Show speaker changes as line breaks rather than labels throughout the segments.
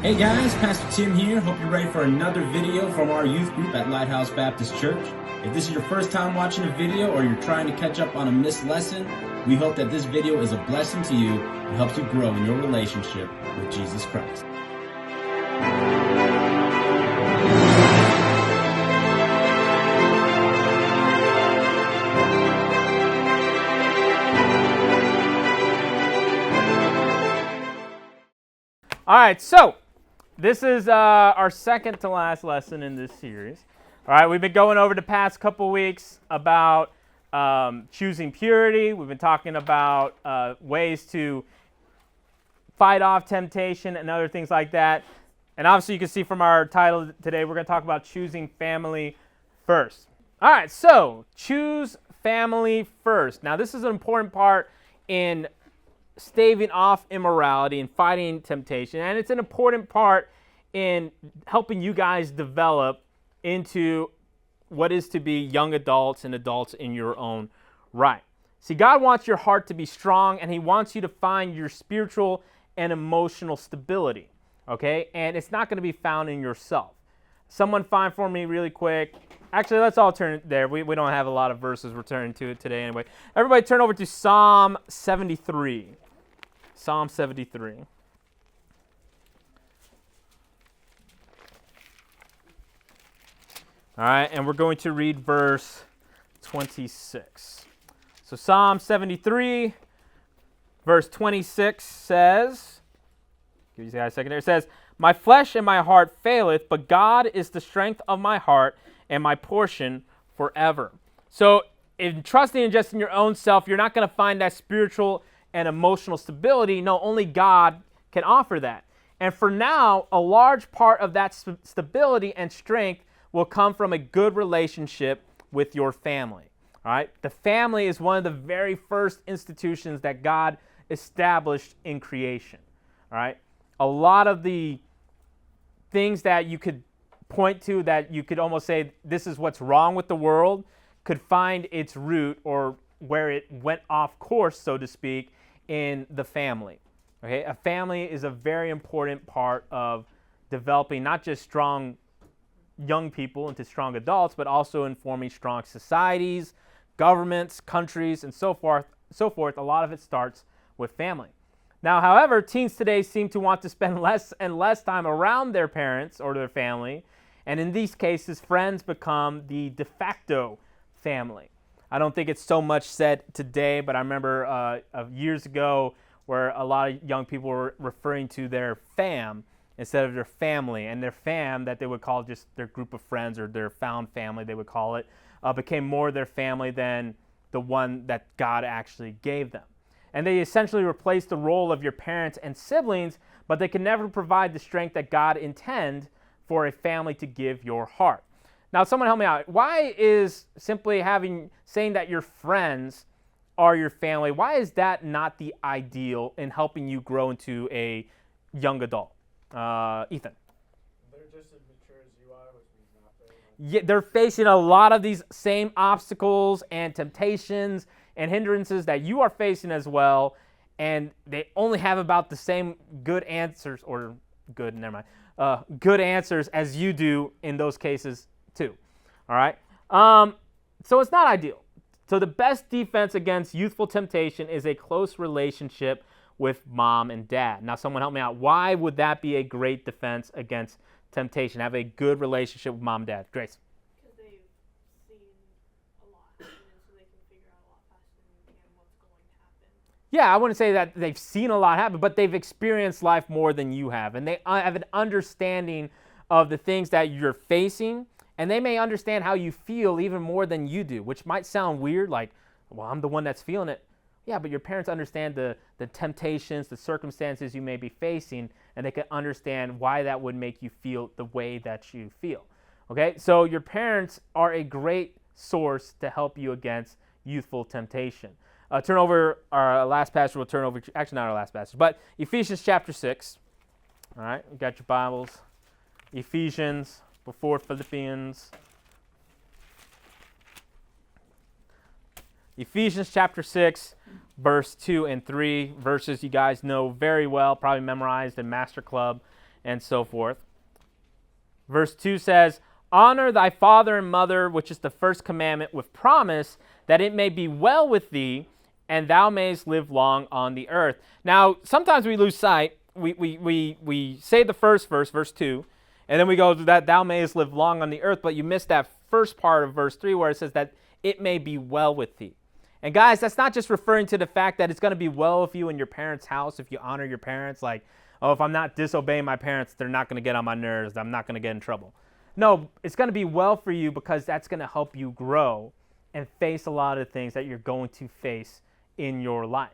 Hey guys, Pastor Tim here. Hope you're ready for another video from our youth group at Lighthouse Baptist Church. If this is your first time watching a video or you're trying to catch up on a missed lesson, we hope that this video is a blessing to you and helps you grow in your relationship with Jesus Christ.
All right, so this is our second to last lesson in this series. All right, we've been going over the past couple weeks about choosing purity. We've been talking about ways to fight off temptation and other things like that. And obviously you can see from our title today, we're going to talk about choosing family first. All right, so choose family first. Now this is an important part in staving off immorality and fighting temptation, and it's an important part in helping you guys develop into what is to be young adults and adults in your own right. See, God wants your heart to be strong, and He wants you to find your spiritual and emotional stability, okay? And it's not going to be found in yourself. Someone find for me really quick. Actually, let's all turn there. We don't have a lot of verses. We're turning to it today anyway. Everybody turn over to Psalm 73. Psalm 73. All right, and we're going to read verse 26. So Psalm 73, verse 26 says, give you guys a second there, it says, "My flesh and my heart faileth, but God is the strength of my heart and my portion forever." So in trusting in just in your own self, you're not going to find that spiritual and emotional stability. No, only God can offer that. And for now, a large part of that stability and strength will come from a good relationship with your family. All right? The family is one of the very first institutions that God established in creation. All right? A lot of the things that you could point to that you could almost say this is what's wrong with the world could find its root or where it went off course, so to speak, in the family. Okay, a family is a very important part of developing not just strong young people into strong adults, but also in forming strong societies, governments, countries, and so forth. A lot of it starts with family. Now, however, teens today seem to want to spend less and less time around their parents or their family, and in these cases, friends become the de facto family. I don't think it's so much said today, but I remember of years ago where a lot of young people were referring to their fam instead of their family, and their fam that they would call just their group of friends or their found family, they would call it, became more their family than the one that God actually gave them. And they essentially replaced the role of your parents and siblings, but they can never provide the strength that God intends for a family to give your heart. Now, someone help me out. Why is simply saying that your friends are your family, why is that not the ideal in helping you grow into a young adult? Ethan.
They're just as mature as you are, which means nothing.
Yeah, they're facing a lot of these same obstacles and temptations and hindrances that you are facing as well, and they only have about the same good answers, or good, never mind, good answers as you do in those cases too. All right? So it's not ideal. So the best defense against youthful temptation is a close relationship with mom and dad. Now, someone help me out. Why would that be a great defense against temptation? Have a good relationship with mom and dad. Grace.
Because they've seen a lot, and so they can figure out a lot faster than you can what's going to happen.
Yeah, I wouldn't say that they've seen a lot happen, but they've experienced life more than you have, and they have an understanding of the things that you're facing, and they may understand how you feel even more than you do, which might sound weird, like, well, I'm the one that's feeling it. Yeah, but your parents understand the temptations, the circumstances you may be facing, and they can understand why that would make you feel the way that you feel. Okay, so your parents are a great source to help you against youthful temptation. Turn over our last passage. We'll turn over, actually not our last passage, but Ephesians chapter 6. All right, you got your Bibles. Ephesians before Philippians. Ephesians chapter 6, verse 2 and 3, verses you guys know very well, probably memorized in Master Club and so forth. Verse 2 says, honor thy father and mother, which is the first commandment, with promise that it may be well with thee, and thou mayest live long on the earth. Now, sometimes we lose sight. We say the first verse, verse 2, and then we go to that thou mayest live long on the earth, but you miss that first part of verse 3 where it says that it may be well with thee. And guys, that's not just referring to the fact that it's going to be well with you in your parents' house if you honor your parents. Like, oh, if I'm not disobeying my parents, they're not going to get on my nerves. I'm not going to get in trouble. No, it's going to be well for you because that's going to help you grow and face a lot of things that you're going to face in your life.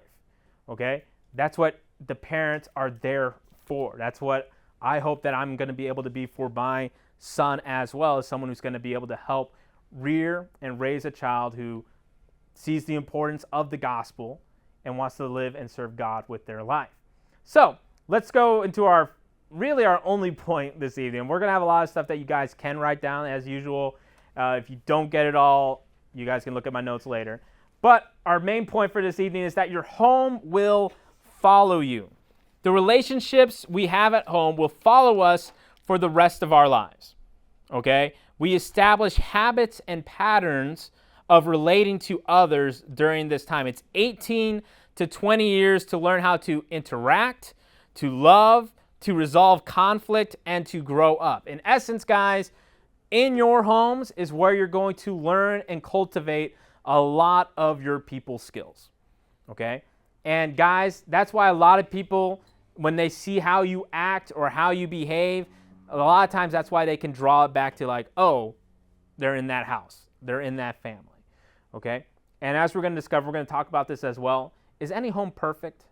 Okay? That's what the parents are there for. That's what I hope that I'm going to be able to be for my son as well, as someone who's going to be able to help rear and raise a child who sees the importance of the gospel and wants to live and serve God with their life. So let's go into our only point this evening. We're going to have a lot of stuff that you guys can write down as usual. If you don't get it all, you guys can look at my notes later. But our main point for this evening is that your home will follow you. The relationships we have at home will follow us for the rest of our lives. Okay? We establish habits and patterns of relating to others during this time. It's 18 to 20 years to learn how to interact, to love, to resolve conflict, and to grow up. In essence, guys, in your homes is where you're going to learn and cultivate a lot of your people skills. Okay? And guys, that's why a lot of people, when they see how you act or how you behave, a lot of times that's why they can draw it back to like, oh, they're in that house. They're in that family. Okay? And as we're going to discover, we're going to talk about this as well. Is any home perfect?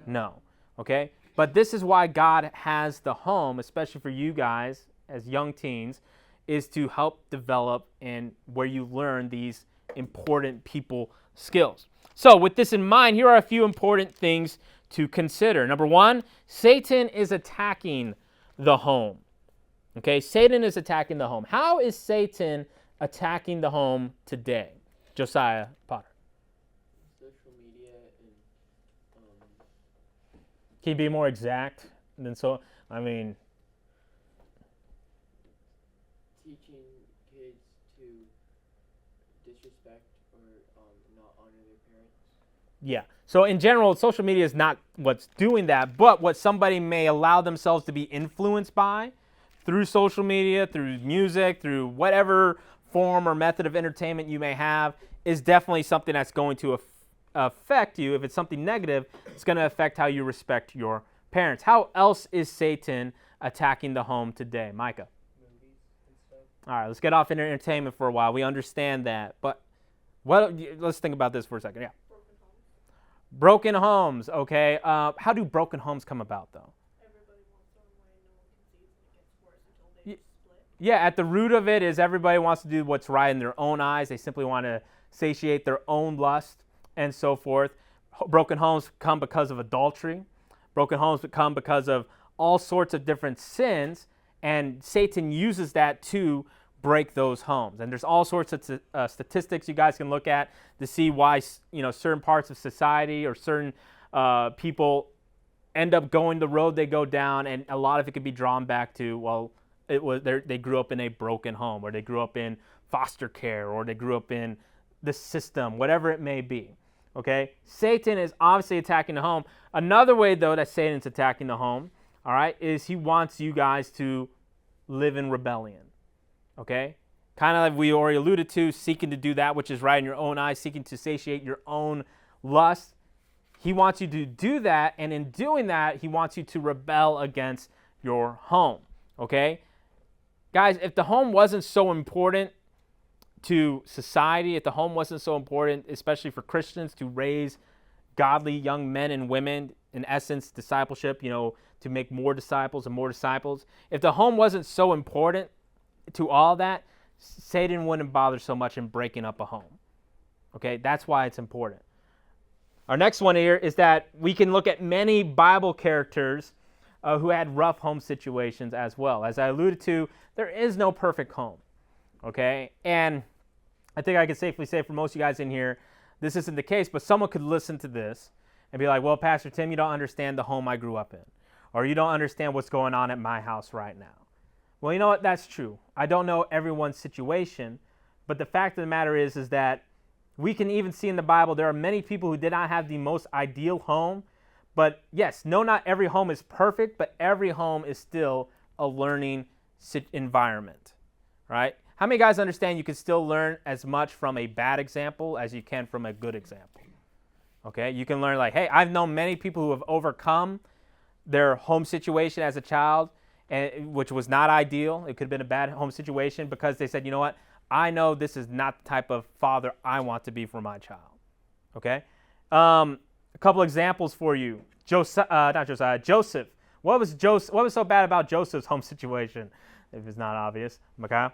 No. Okay? But this is why God has the home, especially for you guys as young teens, is to help develop and where you learn these important people skills. So with this in mind, here are a few important things to consider. Number one, Satan is attacking the home. Okay, Satan is attacking the home. How is Satan attacking the home today? Josiah Potter.
Social media and
Can you be more exact than so? I mean,
teaching kids to disrespect or not honor their parents.
yeah. So in general, social media is not what's doing that, but what somebody may allow themselves to be influenced by through social media, through music, through whatever form or method of entertainment you may have is definitely something that's going to affect you. If it's something negative, it's going to affect how you respect your parents. How else is Satan attacking the home today? Micah?
Movies and stuff.
All right, let's get off into entertainment for a while. We understand that. But let's think about this for a second. Yeah. Broken homes, okay. How do broken homes come about, though?
Everybody wants their own way, no one can see it, and it gets worse until they just split.
Yeah, at the root of it is everybody wants to do what's right in their own eyes. They simply want to satiate their own lust and so forth. Broken homes come because of adultery. Broken homes come because of all sorts of different sins, and Satan uses that to break those homes. And there's all sorts of statistics you guys can look at to see why certain parts of society or certain people end up going the road they go down, and a lot of it could be drawn back to, well, they grew up in a broken home, or they grew up in foster care, or they grew up in the system, whatever it may be. Okay? Satan is obviously attacking the home. Another way, though, that Satan's attacking the home, all right, is he wants you guys to live in rebellion. Okay? Kind of like we already alluded to, seeking to do that which is right in your own eyes, seeking to satiate your own lust. He wants you to do that, and in doing that, he wants you to rebel against your home. Okay? Guys, if the home wasn't so important to society, if the home wasn't so important, especially for Christians, to raise godly young men and women, in essence, discipleship, to make more disciples and more disciples. If the home wasn't so important to all that, Satan wouldn't bother so much in breaking up a home. Okay, that's why it's important. Our next one here is that we can look at many Bible characters who had rough home situations as well. As I alluded to, there is no perfect home. Okay, and I think I can safely say for most of you guys in here, this isn't the case, but someone could listen to this and be like, well, Pastor Tim, you don't understand the home I grew up in. or you don't understand what's going on at my house right now. Well, you know what? That's true. I don't know everyone's situation, but the fact of the matter is that we can even see in the Bible there are many people who did not have the most ideal home. But yes, no, not every home is perfect, but every home is still a learning environment, right? How many guys understand you can still learn as much from a bad example as you can from a good example? Okay, you can learn like, hey, I've known many people who have overcome their home situation as a child, which was not ideal. It could have been a bad home situation because they said, you know what? I know this is not the type of father I want to be for my child. Okay? A couple examples for you. Joseph. What was so bad about Joseph's home situation? If it's not obvious, Micaiah?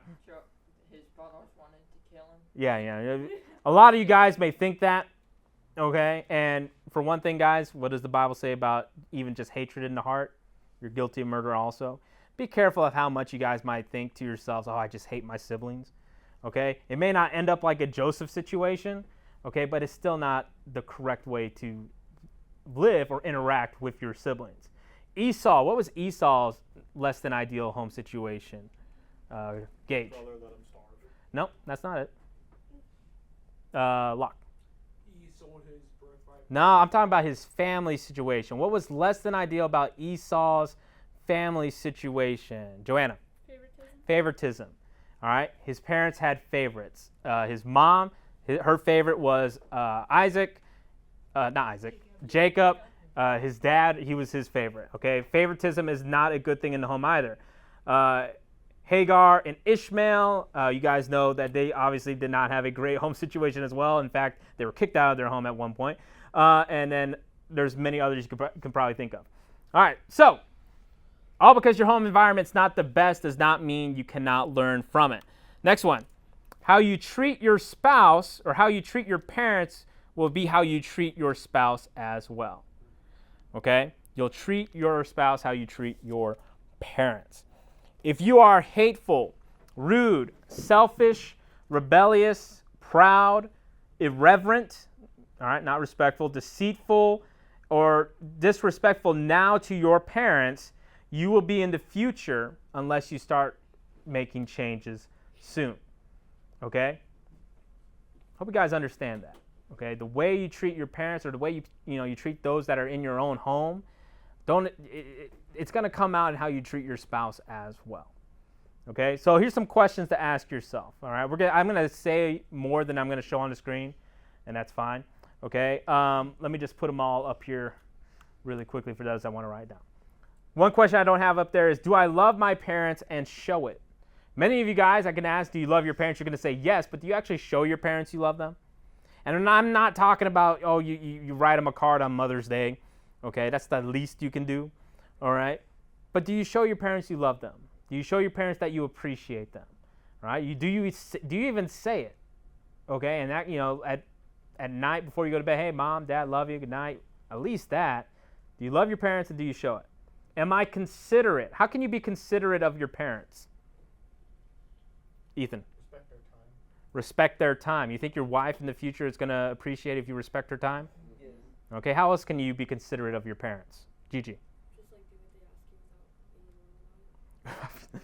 His brothers wanted to kill him.
Yeah. A lot of you guys may think that. Okay, and for one thing, guys, what does the Bible say about even just hatred in the heart? You're guilty of murder also. Be careful of how much you guys might think to yourselves, oh, I just hate my siblings. Okay, it may not end up like a Joseph situation, okay, but it's still not the correct way to live or interact with your siblings. Esau, what was Esau's less than ideal home situation? Gage.
Brother let him starve.
No, that's not it. Locke.
He sold his birthright.
No, I'm talking about his family situation. What was less than ideal about Esau's family situation? Joanna. Favoritism. All right. His parents had favorites. His mom, her favorite was Jacob. His dad, he was his favorite. Okay. Favoritism is not a good thing in the home either. Hagar and Ishmael, you guys know that they obviously did not have a great home situation as well. In fact, they were kicked out of their home at one point. And then there's many others you can probably think of. All right, so all because your home environment's not the best does not mean you cannot learn from it. Next one, how you treat your spouse or how you treat your parents will be how you treat your spouse as well. Okay? You'll treat your spouse how you treat your parents. If you are hateful, rude, selfish, rebellious, proud, irreverent, all right, not respectful, deceitful, or disrespectful now to your parents, you will be in the future unless you start making changes soon. Okay? Hope you guys understand that. Okay? The way you treat your parents or the way you treat those that are in your own home, it's going to come out in how you treat your spouse as well. Okay, so here's some questions to ask yourself. All right, I'm going to say more than I'm going to show on the screen, and that's fine. Okay, let me just put them all up here really quickly for those that want to write down. One question I don't have up there is, do I love my parents and show it? Many of you guys, I can ask, do you love your parents? You're going to say yes, but do you actually show your parents you love them? And I'm not talking about, oh, you write them a card on Mother's Day. Okay, that's the least you can do. All right? But do you show your parents you love them? Do you show your parents that you appreciate them? All right? Do you even say it? Okay? And that, at night before you go to bed, hey, Mom, Dad, love you, good night. At least that. Do you love your parents and do you show it? Am I considerate? How can you be considerate of your parents? Ethan.
Respect their time.
Respect their time. You think your wife in the future is going to appreciate if you respect her time?
Yes.
Okay, how else can you be considerate of your parents? Gigi.
Just like do what they ask you without being rude about it.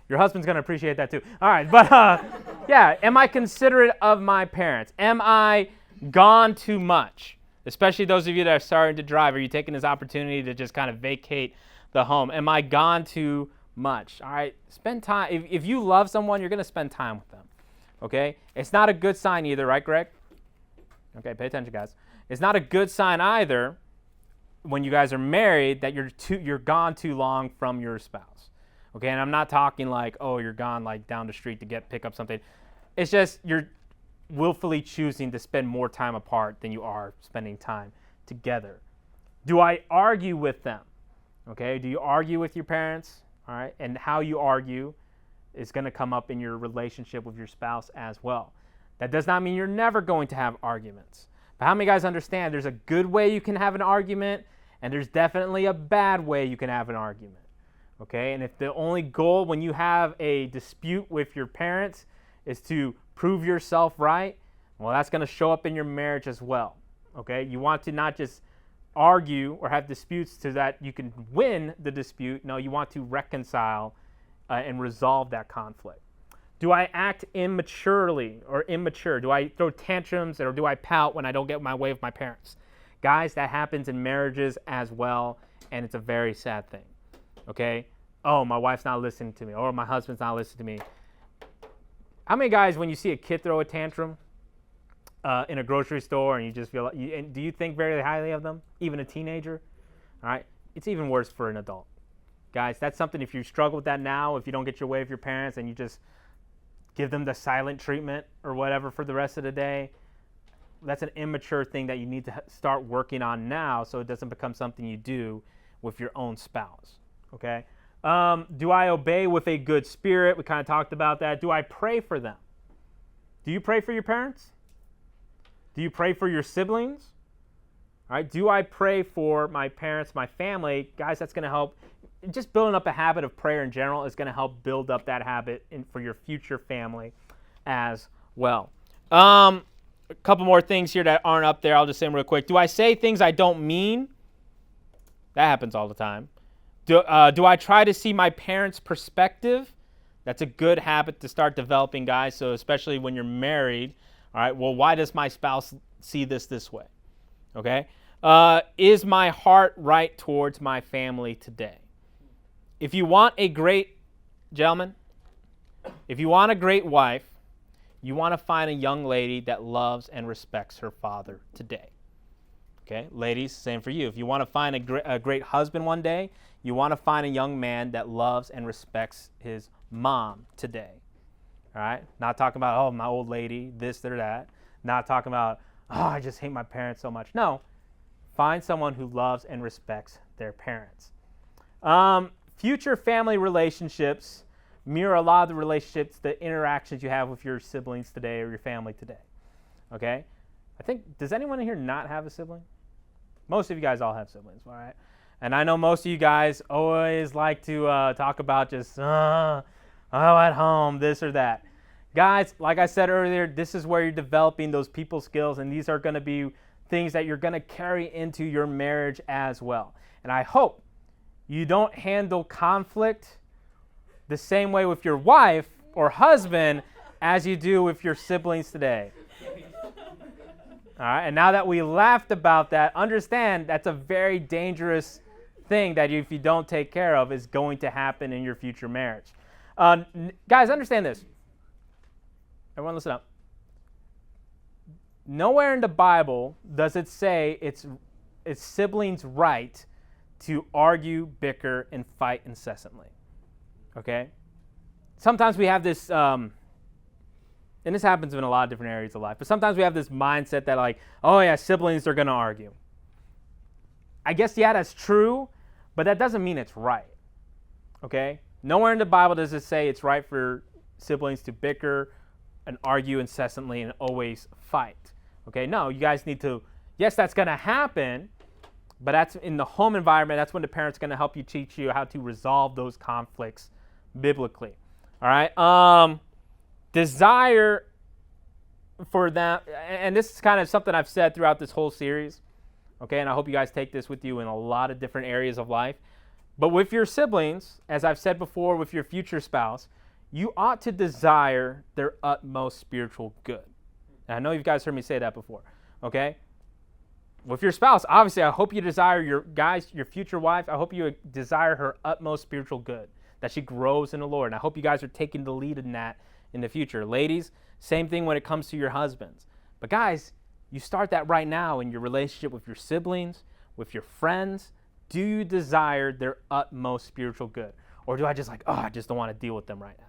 Your husband's going to appreciate that too. All right, but yeah, am I considerate of my parents? Am I gone too much? Especially those of you that are starting to drive. Are you taking this opportunity to just kind of vacate the home? Am I gone too much? All right, spend time. If you love someone, you're going to spend time with them. Okay? It's not a good sign either, right, Greg? Okay, pay attention, guys. It's not a good sign either when you guys are married that you're gone too long from your spouse. Okay, and I'm not talking like, oh, you're gone like down the street to pick up something. It's just you're willfully choosing to spend more time apart than you are spending time together. Do I argue with them? Okay, do you argue with your parents? All right, and how you argue is going to come up in your relationship with your spouse as well. That does not mean you're never going to have arguments. But how many guys understand there's a good way you can have an argument and there's definitely a bad way you can have an argument? Okay, and if the only goal when you have a dispute with your parents is to prove yourself right, well, that's going to show up in your marriage as well. Okay, you want to not just argue or have disputes so that you can win the dispute. No, you want to reconcile and resolve that conflict. Do I act immaturely or immature? Do I throw tantrums or do I pout when I don't get my way with my parents? Guys, that happens in marriages as well, and it's a very sad thing, okay? Oh, my wife's not listening to me, or my husband's not listening to me. How many guys, when you see a kid throw a tantrum in a grocery store and you just feel like, and do you think very highly of them, even a teenager? All right, it's even worse for an adult. Guys, that's something, if you struggle with that now, if you don't get your way with your parents and you just give them the silent treatment or whatever for the rest of the day, that's an immature thing that you need to start working on now so it doesn't become something you do with your own spouse, okay? Do I obey with a good spirit? We kind of talked about that. Do I pray for them? Do you pray for your parents? Do you pray for your siblings? All right, do I pray for my parents, my family? Guys, that's going to help. Just building up a habit of prayer in general is going to help build up that habit for your future family as well. A couple more things here that aren't up there. I'll just say them real quick. Do I say things I don't mean? That happens all the time. Do I try to see my parents' perspective? That's a good habit to start developing, guys. So especially when you're married, all right, well, why does my spouse see this way? Okay? Is my heart right towards my family today? If you want a great, gentleman, if you want a great wife, you want to find a young lady that loves and respects her father today. Okay, ladies, same for you. If you want to find a great husband one day, you want to find a young man that loves and respects his mom today. All right, not talking about, oh, my old lady, this or that. Not talking about, oh, I just hate my parents so much. No, find someone who loves and respects their parents. Future family relationships mirror a lot of the relationships, the interactions you have with your siblings today or your family today. Okay? I think, does anyone in here not have a sibling? Most of you guys all have siblings, all right? And I know most of you guys always like to talk about just, at home, this or that. Guys, like I said earlier, this is where you're developing those people skills, and these are going to be things that you're going to carry into your marriage as well. And I hope you don't handle conflict the same way with your wife or husband as you do with your siblings today. All right, and now that we laughed about that, understand that's a very dangerous thing that if you don't take care of is going to happen in your future marriage. Guys, understand this. Everyone listen up. Nowhere in the Bible does it say it's siblings' right to argue, bicker, and fight incessantly. Okay? Sometimes we have this, and this happens in a lot of different areas of life, but sometimes we have this mindset that like, oh yeah, siblings are going to argue. I guess, yeah, that's true, but that doesn't mean it's right. Okay? Nowhere in the Bible does it say it's right for siblings to bicker and argue incessantly and always fight. Okay? No, you guys need to, yes, that's going to happen, but that's in the home environment. That's when the parent's going to help you, teach you how to resolve those conflicts biblically. All right? Desire for that, and this is kind of something I've said throughout this whole series, okay, and I hope you guys take this with you in a lot of different areas of life. But with your siblings, as I've said before, with your future spouse, you ought to desire their utmost spiritual good. And I know you guys heard me say that before, okay? With your spouse, obviously, I hope you desire your future wife, I hope you desire her utmost spiritual good, that she grows in the Lord. And I hope you guys are taking the lead in that in the future. Ladies, same thing when it comes to your husbands. But guys, you start that right now in your relationship with your siblings, with your friends. Do you desire their utmost spiritual good? Or do I just I just don't want to deal with them right now?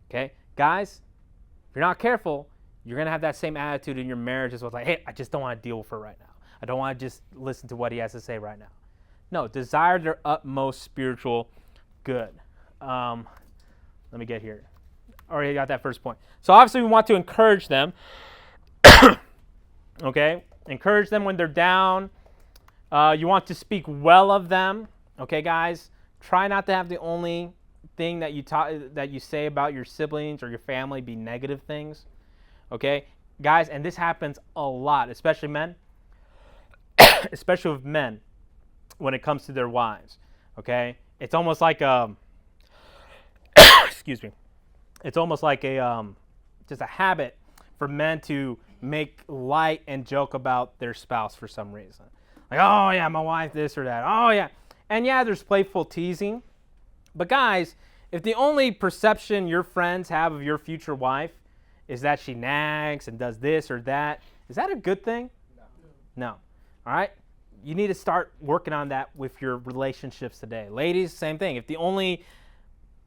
Okay? Guys, if you're not careful, you're going to have that same attitude in your marriage as well. It's like, hey, I just don't want to deal with her right now. I don't want to just listen to what he has to say right now. No, desire their utmost spiritual good. Let me get here. Already got that first point. So obviously we want to encourage them. Okay? Encourage them when they're down. You want to speak well of them. Okay, guys? Try not to have the only thing that you say about your siblings or your family be negative things. Okay? Guys, and this happens a lot, especially men. especially with men, when it comes to their wives. Okay, it's almost like excuse me. It's almost like just a habit for men to make light and joke about their spouse for some reason. Like, oh yeah, my wife this or that. Oh yeah. And yeah, there's playful teasing. But guys, if the only perception your friends have of your future wife is that she nags and does this or that, is that a good thing? No. All right? You need to start working on that with your relationships today. Ladies, same thing. If the only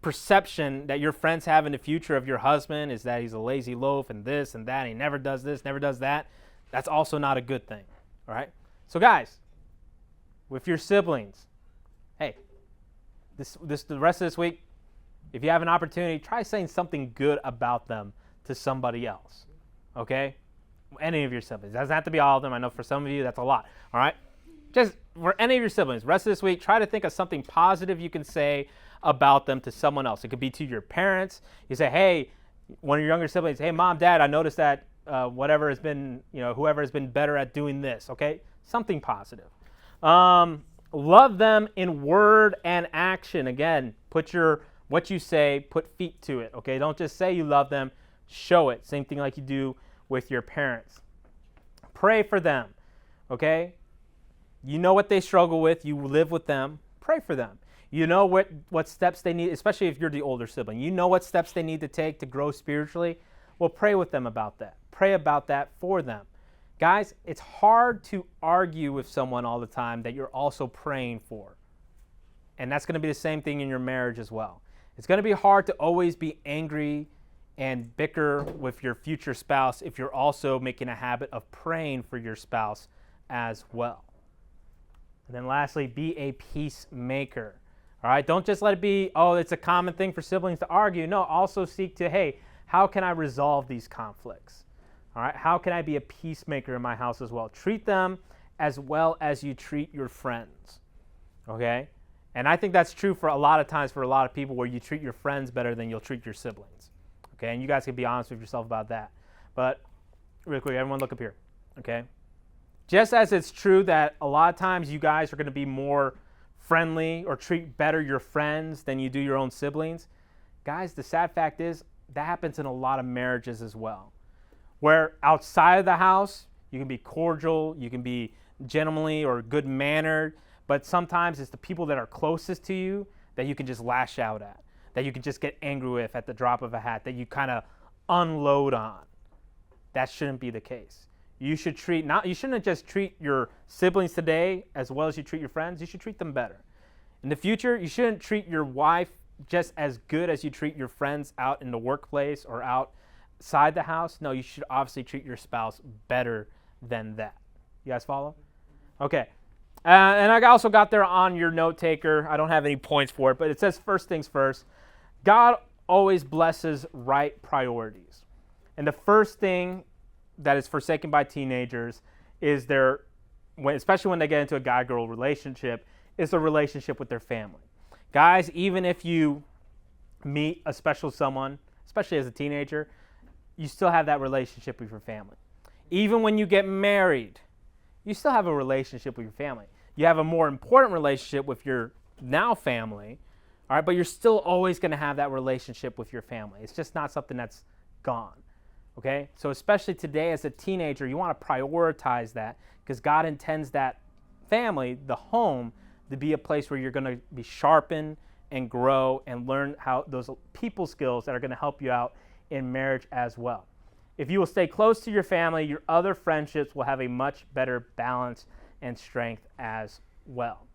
perception that your friends have in the future of your husband is that he's a lazy loaf and this and that, and he never does this, never does that, that's also not a good thing. All right? So guys, with your siblings, hey, the rest of this week, if you have an opportunity, try saying something good about them to somebody else. Okay? Any of your siblings. It doesn't have to be all of them. I know for some of you that's a lot. All right? Just for any of your siblings, rest of this week, try to think of something positive you can say about them to someone else. It could be to your parents. You say, hey, one of your younger siblings, hey, mom, dad, I noticed that whoever has been better at doing this. Okay? Something positive. Love them in word and action. Again, put what you say, put feet to it. Okay? Don't just say you love them. Show it. Same thing like you do with your parents. Pray for them. Okay? You know what they struggle with. You live with them. Pray for them. You know what steps they need, especially if you're the older sibling. You know what steps they need to take to grow spiritually. Well, pray with them about that. Pray about that for them. Guys, it's hard to argue with someone all the time that you're also praying for. And that's going to be the same thing in your marriage as well. It's going to be hard to always be angry and bicker with your future spouse if you're also making a habit of praying for your spouse as well. And then lastly, be a peacemaker. All right, don't just let it be, oh, it's a common thing for siblings to argue. No, also seek to, hey, how can I resolve these conflicts? All right, how can I be a peacemaker in my house as well? Treat them as well as you treat your friends, okay? And I think that's true for a lot of times for a lot of people where you treat your friends better than you'll treat your siblings, okay? And you guys can be honest with yourself about that. But real quick, everyone look up here, okay? Just as it's true that a lot of times you guys are going to be more friendly or treat better your friends than you do your own siblings, guys, the sad fact is that happens in a lot of marriages as well. Where outside of the house, you can be cordial, you can be gentlemanly or good-mannered, but sometimes it's the people that are closest to you that you can just lash out at, that you can just get angry with at the drop of a hat, that you kind of unload on. That shouldn't be the case. You shouldn't just treat your siblings today as well as you treat your friends. You should treat them better. In the future, you shouldn't treat your wife just as good as you treat your friends out in the workplace or outside the house. No, you should obviously treat your spouse better than that. You guys follow? Okay. And I also got there on your note taker. I don't have any points for it, but it says first things first. God always blesses right priorities. And the first thing that is forsaken by teenagers is especially when they get into a guy-girl relationship, is the relationship with their family. Guys, even if you meet a special someone, especially as a teenager, you still have that relationship with your family. Even when you get married, you still have a relationship with your family. You have a more important relationship with your now family, all right, but you're still always going to have that relationship with your family. It's just not something that's gone. Okay, so especially today as a teenager, you want to prioritize that because God intends that family, the home, to be a place where you're going to be sharpened and grow and learn how those people skills that are going to help you out in marriage as well. If you will stay close to your family, your other friendships will have a much better balance and strength as well.